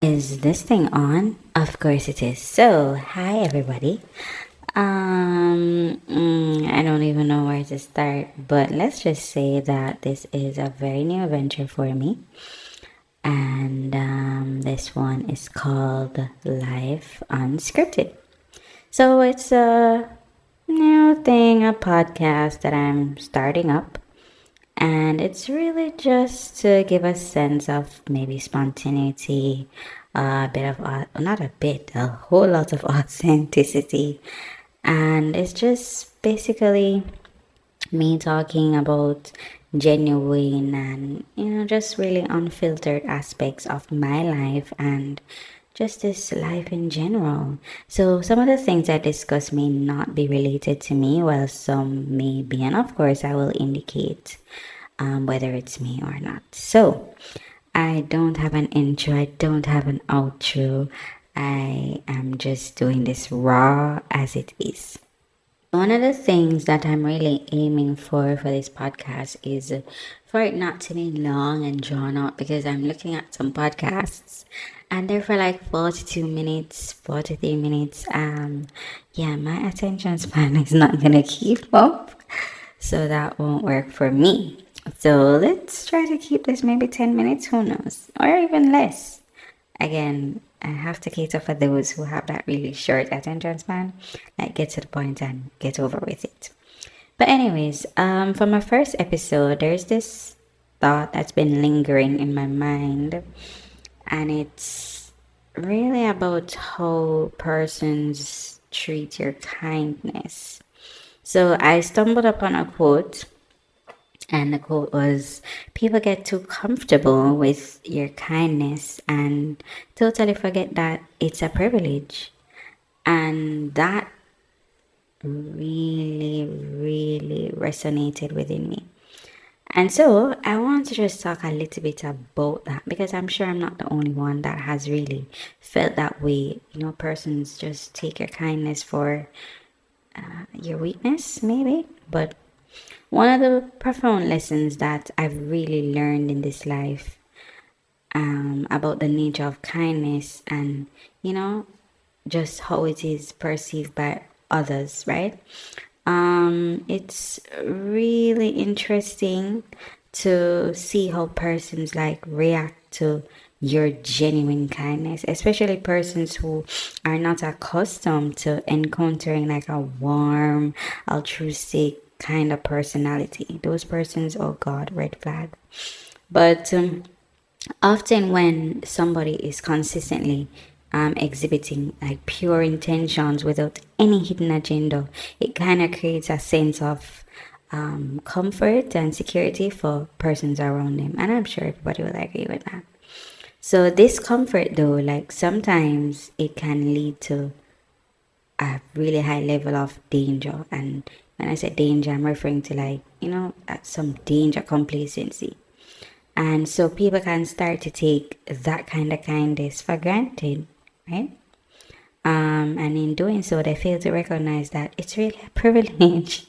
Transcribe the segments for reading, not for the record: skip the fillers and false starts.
Is this thing on? Of course it is. So, hi everybody. I don't even know where to start, but let's just say that this is a very new venture for me. And this one is called Life Unscripted. So, it's a new thing, a podcast that I'm starting up. And it's really just to give a sense of maybe spontaneity, a bit of, not a bit, a whole lot of authenticity. And it's just basically me talking about genuine and, just really unfiltered aspects of my life and just this life in general. So, some of the things I discuss may not be related to me, while some may be, and of course, I will indicate whether it's me or not. So, I don't have an intro, I don't have an outro. I am just doing this raw as it is. One of the things that I'm really aiming for this podcast is for it not to be long and drawn out, because I'm looking at some podcasts and they're for like 42 minutes, 43 minutes. Yeah, my attention span is not gonna keep up, so that won't work for me. So let's try to keep this maybe 10 minutes, who knows, or even less. Again, I have to cater for those who have that really short attention span, like get to the point and get over with it. But anyways, for my first episode, there's this thought that's been lingering in my mind, and it's really about how persons treat your kindness. So I stumbled upon a quote, and the quote was, people get too comfortable with your kindness and totally forget that it's a privilege. And that really, really resonated within me. And so I want to just talk a little bit about that, because I'm sure I'm not the only one that has really felt that way. Persons just take your kindness for your weakness, maybe. But one of the profound lessons that I've really learned in this life, about the nature of kindness and, just how it is perceived by others, right? It's really interesting to see how persons like react to your genuine kindness, especially persons who are not accustomed to encountering like a warm, altruistic kind of personality. Those persons, oh God, red flag. But often when somebody is consistently exhibiting like pure intentions without any hidden agenda, it kind of creates a sense of comfort and security for persons around them. And I'm sure everybody will agree with that. So this comfort though, like sometimes it can lead to a really high level of danger. And when I say danger, I'm referring to like, some danger complacency. And so people can start to take that kind of kindness for granted, right? And in doing so, they fail to recognize that it's really a privilege.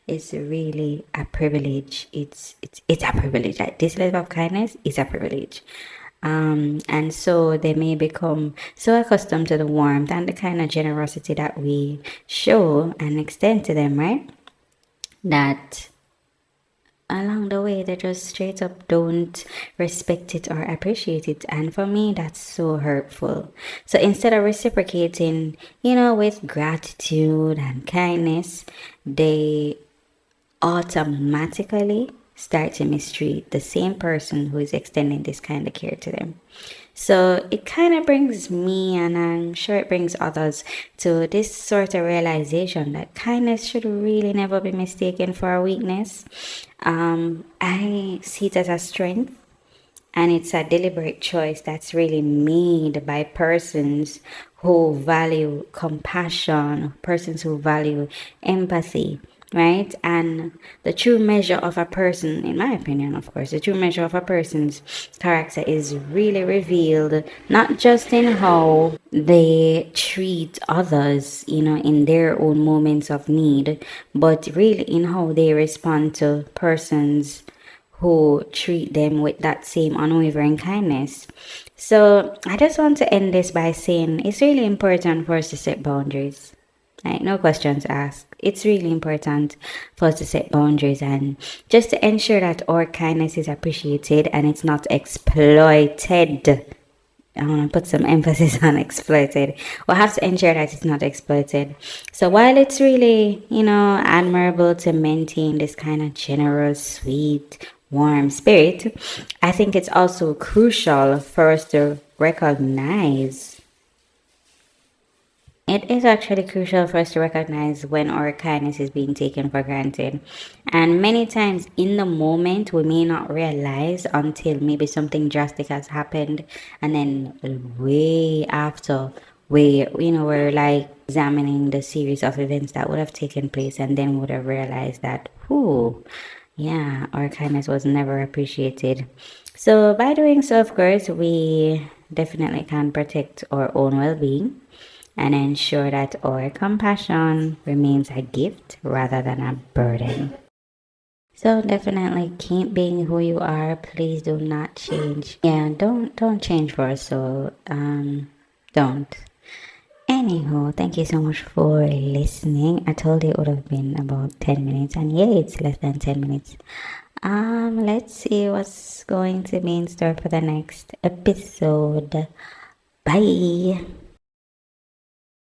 It's really a privilege. It's a privilege. Like this level of kindness is a privilege. And so they may become so accustomed to the warmth and the kind of generosity that we show and extend to them, right? That along the way they just straight up don't respect it or appreciate it. And for me, that's so hurtful. So instead of reciprocating, with gratitude and kindness, they automatically start to mistreat the same person who is extending this kind of care to them. So it kind of brings me, and I'm sure it brings others, to this sort of realization that kindness should really never be mistaken for a weakness. I see it as a strength, and it's a deliberate choice that's really made by persons who value compassion, persons who value empathy, right? And the true measure of a person, in my opinion, of course, the true measure of a person's character is really revealed not just in how they treat others, in their own moments of need, but really in how they respond to persons who treat them with that same unwavering kindness. So I just want to end this by saying it's really important for us to set boundaries. Like, no questions asked. It's really important for us to set boundaries and just to ensure that our kindness is appreciated and it's not exploited. I want to put some emphasis on exploited. We'll have to ensure that it's not exploited. So while it's really, admirable to maintain this kind of generous, sweet, warm spirit, I think it's also crucial for us to recognize. It is actually crucial for us to recognize when our kindness is being taken for granted. And many times in the moment, we may not realize until maybe something drastic has happened. And then way after, we're like examining the series of events that would have taken place and then would have realized that, yeah, our kindness was never appreciated. So by doing so, of course, we definitely can protect our own well-being and ensure that our compassion remains a gift rather than a burden. So definitely keep being who you are. Please do not change. Yeah, don't change for us. So don't. Anywho, thank you so much for listening. I told you it would have been about 10 minutes, and yeah, it's less than 10 minutes. Let's see what's going to be in store for the next episode. Bye.